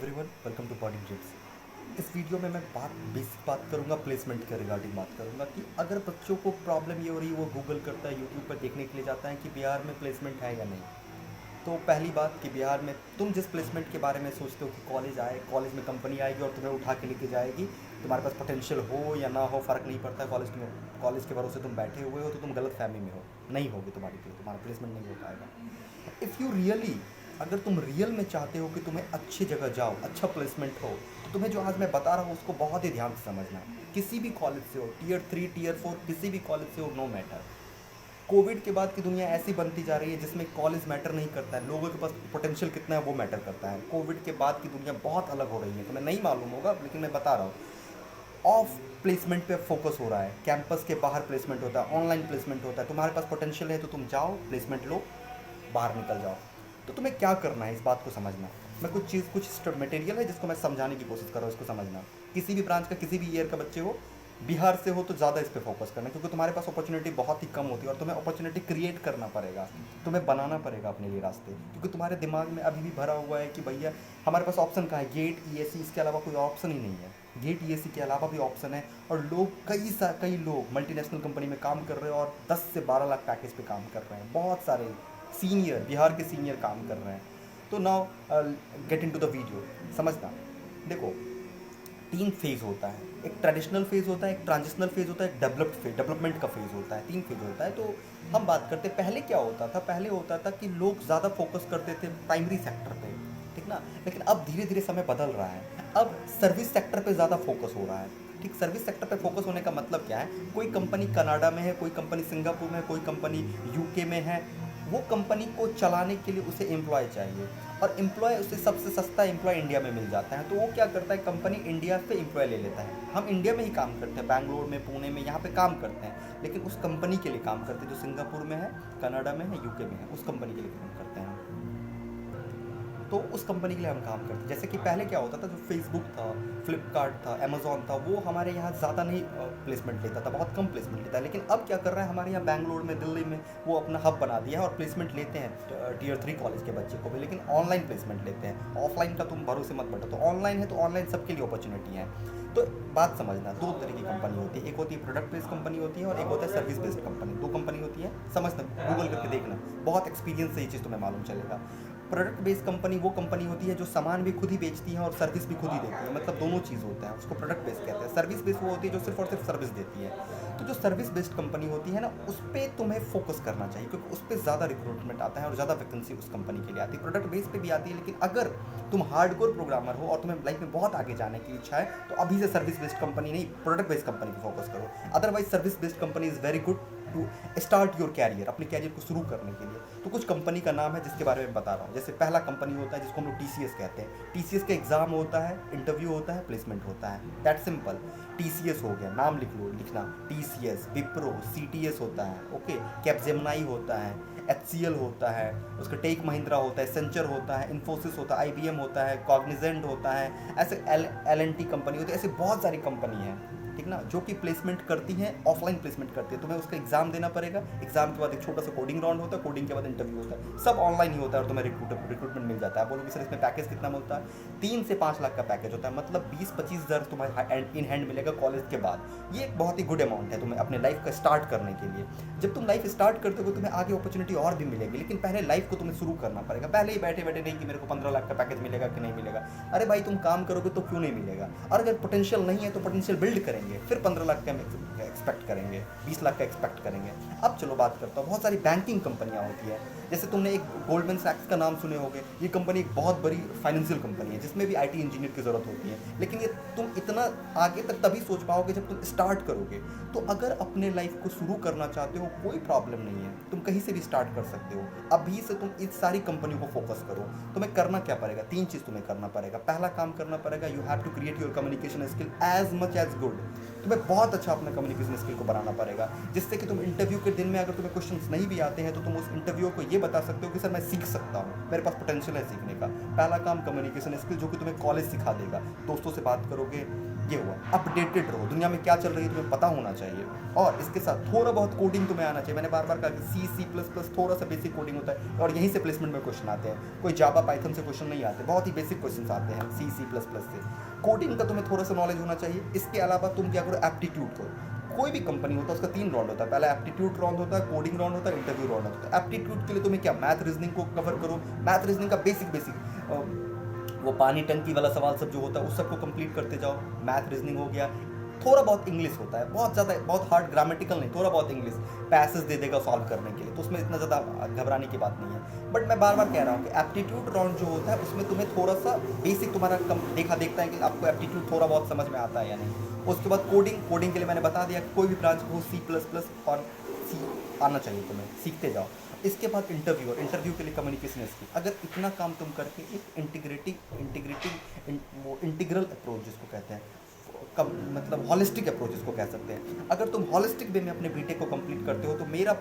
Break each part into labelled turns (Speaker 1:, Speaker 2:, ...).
Speaker 1: Everyone, welcome to body drips. इस वीडियो में मैं बेसिक बात करूंगा, प्लेसमेंट के रिगार्डिंग बात करूंगा कि अगर बच्चों को प्रॉब्लम ये हो रही है, वो गूगल करता है, यूट्यूब पर देखने के लिए जाता है कि बिहार में प्लेसमेंट है या नहीं। तो पहली बात कि बिहार में तुम जिस प्लेसमेंट के बारे में सोचते हो कि कॉलेज आए, कॉलेज में कंपनी आएगी और तुम्हें उठा के लेके जाएगी, तुम्हारे पास पोटेंशियल हो या ना हो फ़र्क नहीं पड़ता। कॉलेज के भरोसे तुम बैठे हुए हो तो तुम गलत फहमी में हो, नहीं होगी तुम्हारी के लिए, तुम्हारा प्लेसमेंट नहीं हो पाएगा। इफ़ यू रियली, अगर तुम रियल में चाहते हो कि तुम्हें अच्छी जगह जाओ, अच्छा प्लेसमेंट हो, तो तुम्हें जो आज मैं बता रहा हूँ उसको बहुत ही ध्यान से समझना। किसी भी कॉलेज से हो, टियर 3 टियर 4, किसी भी कॉलेज से हो, नो मैटर। कोविड के बाद की दुनिया ऐसी बनती जा रही है जिसमें कॉलेज मैटर नहीं करता है, लोगों के पास पोटेंशियल कितना है वो मैटर करता है। कोविड के बाद की दुनिया बहुत अलग हो रही है, तुम्हें नहीं मालूम होगा लेकिन मैं बता रहा हूँ। ऑफ प्लेसमेंट पे फोकस हो रहा है, कैंपस के बाहर प्लेसमेंट होता है, ऑनलाइन प्लेसमेंट होता है। तुम्हारे पास पोटेंशियल है तो तुम जाओ, प्लेसमेंट लो, बाहर निकल जाओ। तो तुम्हें क्या करना है, इस बात को समझना। मैं कुछ मटेरियल है जिसको मैं समझाने की कोशिश कर रहा हूँ, इसको समझना। किसी भी ब्रांच का, किसी भी ईयर का बच्चे हो, बिहार से हो तो ज़्यादा इस पर फोकस करना, क्योंकि तुम्हारे पास अपॉर्चुनिटी बहुत ही कम होती है और तुम्हें अपॉर्चुनिटी क्रिएट करना पड़ेगा, तुम्हें बनाना पड़ेगा अपने लिए रास्ते। क्योंकि तुम्हारे दिमाग में अभी भी भरा हुआ है कि भैया हमारे पास ऑप्शन कहाँ है, गेट ईएससी, इसके अलावा कोई ऑप्शन ही नहीं है। गेट ईएससी के अलावा भी ऑप्शन है और लोग कई लोग मल्टीनेशनल कंपनी में काम कर रहे हैं और 10 से 12 लाख पैकेज पे काम कर रहे हैं। बहुत सारे सीनियर, बिहार के सीनियर काम कर रहे हैं। तो now get into the video, समझना। देखो, 3 फेज़ होता है, एक ट्रेडिशनल फेज़ होता है, एक ट्रांजिशनल फेज़ होता है, एक डेवलपमेंट का फेज़ होता है। 3 फेज़ होता है। तो हम बात करते, पहले क्या होता था, पहले होता था कि लोग ज़्यादा फोकस करते थे प्राइमरी सेक्टर पे, ठीक ना। लेकिन अब धीरे धीरे समय बदल रहा है, अब सर्विस सेक्टर पे ज़्यादा फोकस हो रहा है। ठीक, सर्विस सेक्टर पे फोकस होने का मतलब क्या है, कोई कंपनी कनाडा में है, कोई कंपनी सिंगापुर में है, कोई कंपनी यूके में है, वो कंपनी को चलाने के लिए उसे एम्प्लॉय चाहिए और एम्प्लॉय उसे सबसे सस्ता एम्प्लॉय इंडिया में मिल जाता है। तो वो क्या करता है, कंपनी इंडिया से एम्प्लॉय ले लेता है। हम इंडिया में ही काम करते हैं, बैंगलोर में, पुणे में, यहाँ पे काम करते हैं, लेकिन उस कंपनी के लिए काम करते हैं जो सिंगापुर में है, कनाडा में है, यूके में है, उस कंपनी के लिए काम करते हैं। तो उस कंपनी के लिए हम काम करते हैं। जैसे कि पहले क्या होता था, जो फेसबुक था, फ्लिपकार्ट था, अमेज़ॉन था, वो हमारे यहाँ ज़्यादा नहीं प्लेसमेंट लेता था, बहुत कम प्लेसमेंट लेता है। लेकिन अब क्या कर रहा है, हमारे यहाँ बैंगलोर में, दिल्ली में वो अपना हब बना दिया है और प्लेसमेंट लेते हैं टियर 3 कॉलेज के बच्चे को भी, लेकिन ऑनलाइन प्लेसमेंट लेते हैं। ऑफलाइन का तुम भरोसे मत बैठो। तो ऑनलाइन है तो ऑनलाइन सबके लिए अपॉर्चुनिटी है। तो बात समझना, 2 तरह की कंपनी होती है, एक होती है प्रोडक्ट बेस्ड कंपनी होती है और एक होता है सर्विस बेस्ड कंपनी। 2 कंपनी होती है, समझना, गूगल करके देखना, बहुत एक्सपीरियंस से ये चीज़ तुम्हें मालूम चलेगा। प्रोडक्ट बेस्ड कंपनी वो कंपनी होती है जो सामान भी खुद ही बेचती है और सर्विस भी खुद ही देती है, मतलब दोनों चीज़ होता है, उसको प्रोडक्ट बेस्ड कहते हैं। सर्विस बेस्ड वो होती है जो सिर्फ और सिर्फ सर्विस देती है। तो जो सर्विस बेस्ड कंपनी होती है ना, उस पर तुम्हें फोकस करना चाहिए, क्योंकि उस पर ज़्यादा रिक्रूटमेंट आता है और ज़्यादा वैकेंसी उस कंपनी के लिए आती है। प्रोडक्ट बेस्ड पे भी आती है, लेकिन अगर तुम हार्डकोर प्रोग्रामर हो और तुम्हें लाइफ में बहुत आगे जाने की इच्छा है तो अभी से सर्विस बेस्ड कंपनी नहीं, प्रोडक्ट बेस्ड कंपनी पर फोकस करो। Otherwise service based company is very good to start your career, अपने कैरियर को शुरू करने के लिए। तो कुछ कंपनी का नाम है जिसके बारे में बता रहा हूँ। जैसे पहला कंपनी होता है जिसको हम लोग टीसीएस कहते हैं। टीसीएस का एग्जाम होता है, इंटरव्यू होता है, प्लेसमेंट होता है, दैट सिंपल। टीसीएस हो गया, नाम लिख लो, लिखना, टीसीएस, विप्रो, सीटीएस होता है, ओके, कैपजेमिनी होता है, एचसीएल होता है, उसका टेक महिंद्रा होता है, सेंचर होता है, इन्फोसिस होता है, आईबीएम होता है, कॉग्निजेंट होता है, ऐसे एल&टी कंपनी होती है, ऐसे बहुत सारी कंपनी है, ठीक ना, जो कि प्लेसमेंट करती हैं, ऑफलाइन प्लेसमेंट करती है। तुम्हें उसका एग्जाम देना पड़ेगा, एग्जाम के बाद एक छोटा सा कोडिंग राउंड होता है, कोडिंग के बाद इंटरव्यू होता है, सब ऑनलाइन ही होता है और तुम्हें रिक्रूटमेंट मिल जाता है। बोलोगे सर इसमें पैकेज कितना मिलता है, 3 से 5 लाख का पैकेज होता है, मतलब 20-25 हज़ार तुम्हारे इन हैंड मिलेगा कॉलेज के बाद। ये एक बहुत ही गुड अमाउंट है तुम्हें अपने लाइफ का स्टार्ट करने के लिए। जब तुम लाइफ स्टार्ट करते हो तुम्हें आगे अपॉर्चुनिटी और भी मिलेगी, लेकिन पहले लाइफ को तुम्हें शुरू करना पड़ेगा। पहले ही बैठे बैठे नहीं कि मेरे को 15 लाख का पैकेज मिलेगा कि नहीं मिलेगा। अरे भाई, तुम काम करोगे तो क्यों नहीं मिलेगा, और अगर पोटेंशियल नहीं है तो पोटेंशियल बिल्ड करेंगे, फिर 15 लाख का एक्सपेक्ट करेंगे, 20 लाख का एक्सपेक्ट करेंगे। अब चलो बात करता हूँ, बहुत सारी बैंकिंग कंपनियाँ होती है। जैसे तुमने एक गोल्डमैन सैक्स का नाम सुने होंगे, ये कंपनी एक बहुत बड़ी फाइनेंशियल कंपनी है जिसमें भी आईटी इंजीनियर की ज़रूरत होती है। लेकिन ये तुम इतना आगे तक तभी सोच पाओगे जब तुम स्टार्ट करोगे। तो अगर अपने लाइफ को शुरू करना चाहते हो, कोई प्रॉब्लम नहीं है, तुम कहीं से भी स्टार्ट कर सकते हो। अभी से तुम इस सारी कंपनियों को फोकस करो। तुम्हें करना क्या पड़ेगा, 3 चीज़ तुम्हें करना पड़ेगा। पहला काम करना पड़ेगा, you have to create your communication skill as much as good. तुम्हें बहुत अच्छा अपना कम्युनिकेशन स्किल को बनाना पड़ेगा, जिससे कि तुम इंटरव्यू के दिन में अगर तुम्हें क्वेश्चंस नहीं भी आते हैं तो तुम उस इंटरव्यू को ये बता सकते हो कि सर मैं सीख सकता हूँ, मेरे पास पोटेंशियल है सीखने का। पहला काम कम्युनिकेशन स्किल, जो कि तुम्हें कॉलेज सिखा देगा। दोस्तों से बात करोगे, ये हुआ। अपडेटेड रहो, दुनिया में क्या चल रही है तुम्हें पता होना चाहिए, और इसके साथ थोड़ा बहुत कोडिंग तुम्हें आना चाहिए। मैंने बार बार कहा कि C++ थोड़ा सा बेसिक कोडिंग होता है, और यहीं से प्लेसमेंट में क्वेश्चन आते हैं। कोई जावा पाइथन से क्वेश्चन नहीं आते, बहुत ही बेसिक क्वेश्चन आते हैं C++ से। कोडिंग का तुम्हें थोड़ा सा नॉलेज होना चाहिए। इसके अलावा तुम क्या करो, एप्टीट्यूड करो। कोई भी कंपनी होता है उसका 3 राउंड होता है, पहला एप्टीट्यूड राउंड होता है, कोडिंग राउंड होता है, इंटरव्यू राउंड होता है। एप्टीट्यूड के लिए तुम्हें क्या, मैथ रीजनिंग को कवर करो। मैथ रीजनिंग का बेसिक वो पानी टंकी वाला सवाल सब जो होता है उस सबको कंप्लीट करते जाओ। मैथ रीजनिंग हो गया। थोड़ा बहुत इंग्लिश होता है, बहुत ज़्यादा, बहुत हार्ड ग्रामेटिकल नहीं, थोड़ा बहुत इंग्लिश पैसेज दे देगा सॉल्व करने के लिए, तो उसमें इतना ज़्यादा घबराने की बात नहीं है। बट मैं बार बार कह रहा हूँ कि एप्टीट्यूड राउंड जो होता है उसमें तुम्हें थोड़ा सा बेसिक तुम्हारा देखता है कि आपको एप्टीट्यूड थोड़ा बहुत समझ में आता है या नहीं। उसके बाद कोडिंग के लिए मैंने बता दिया कि कोई भी ब्रांच को C++ और C आना चाहिए, तुम्हें सीखते जाओ। इसके बाद इंटरव्यू, और इंटरव्यू के लिए कम्युनिकेशन स्किल। अगर इतना काम तुम करके एक इंटीग्रल अप्रोच जिसको कहते हैं, मतलब हॉलिस्टिक अप्रोच जिसको कह सकते हैं, अगर तुम हॉलिस्टिक वे में अपने बीटेक को कंप्लीट करते हो तो मेरा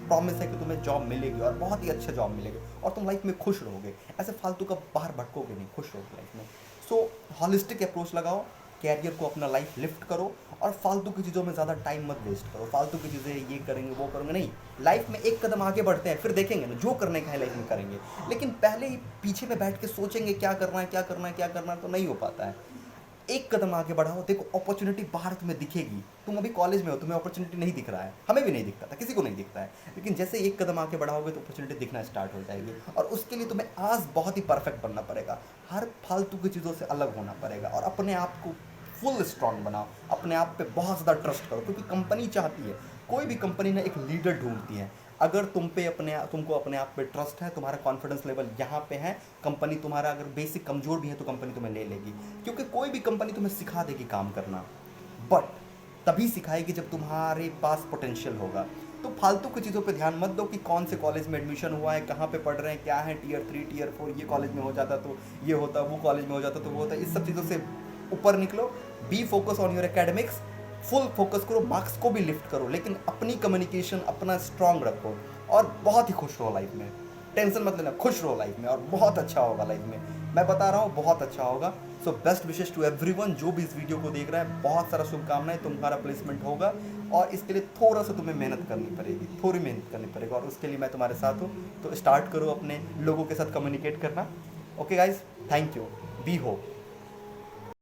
Speaker 1: प्रॉमिस है कि तुम्हें जॉब मिलेगी, और बहुत ही अच्छा जॉब मिलेगी, और तुम लाइफ में खुश रहोगे। ऐसे फालतू का बाहर भटकोगे नहीं, खुश रहोगे लाइफ में। सो हॉलिस्टिक अप्रोच लगाओ, कैरियर को अपना लाइफ लिफ्ट करो, और फालतू की चीज़ों में ज़्यादा टाइम मत वेस्ट करो। फालतू की चीज़ें ये करेंगे वो करेंगे नहीं, लाइफ में एक कदम आगे बढ़ते हैं, फिर देखेंगे ना जो करने का है लाइफ में करेंगे। लेकिन पहले ही पीछे में बैठ के सोचेंगे क्या करना है क्या करना है क्या करना है, तो नहीं हो पाता है। एक कदम आगे बढ़ाओ, देखो अपॉर्चुनिटी बाहर तुम्हें दिखेगी। तुम अभी कॉलेज में हो, तुम्हें अपॉर्चुनिटी नहीं दिख रहा है, हमें भी नहीं दिखता था, किसी को नहीं दिखता है, लेकिन जैसे एक कदम आगे बढ़ाओगे तो अपॉर्चुनिटी दिखना स्टार्ट हो जाएगी। और उसके लिए तुम्हें आज बहुत ही परफेक्ट बनना पड़ेगा, हर फालतू की चीज़ों से अलग होना पड़ेगा, और अपने आप को फुल स्ट्रांग बनाओ, अपने आप पे बहुत ज़्यादा ट्रस्ट करो, क्योंकि कंपनी चाहती है, कोई भी कंपनी ना एक लीडर ढूंढती है। अगर तुमको अपने आप पे ट्रस्ट है, तुम्हारा कॉन्फिडेंस लेवल यहाँ पे है, कंपनी तुम्हारा अगर बेसिक कमज़ोर भी है तो कंपनी तुम्हें ले लेगी, क्योंकि कोई भी कंपनी तुम्हें सिखा देगी काम करना, बट तभी सिखाएगी जब तुम्हारे पास पोटेंशियल होगा। तो फालतू की चीज़ों पे ध्यान मत दो कि कौन से कॉलेज में एडमिशन हुआ है, कहाँ पे पढ़ रहे हैं, क्या है Tier 3 Tier 4, ये कॉलेज में हो जाता तो ये होता, वो कॉलेज में हो जाता तो वो होता। इस सब चीज़ों से ऊपर निकलो, B focus on your academics, full focus करो, मार्क्स को भी लिफ्ट करो, लेकिन अपनी कम्युनिकेशन अपना स्ट्रांग रखो, और बहुत ही खुश रहो लाइफ में। टेंशन मत लेना, खुश रहो लाइफ में, और बहुत अच्छा होगा लाइफ में, मैं बता रहा हूँ बहुत अच्छा होगा। So best wishes to everyone जो भी इस वीडियो को देख रहा है, बहुत सारा शुभकामनाएं, तुम्हारा प्लेसमेंट होगा, और इसके लिए थोड़ा सा तुम्हें मेहनत करनी पड़ेगी, थोड़ी मेहनत करनी पड़ेगी, और उसके लिए मैं तुम्हारे साथ हूँ। तो स्टार्ट करो अपने लोगों के साथ कम्युनिकेट करना। Okay guys, thank you, be hope.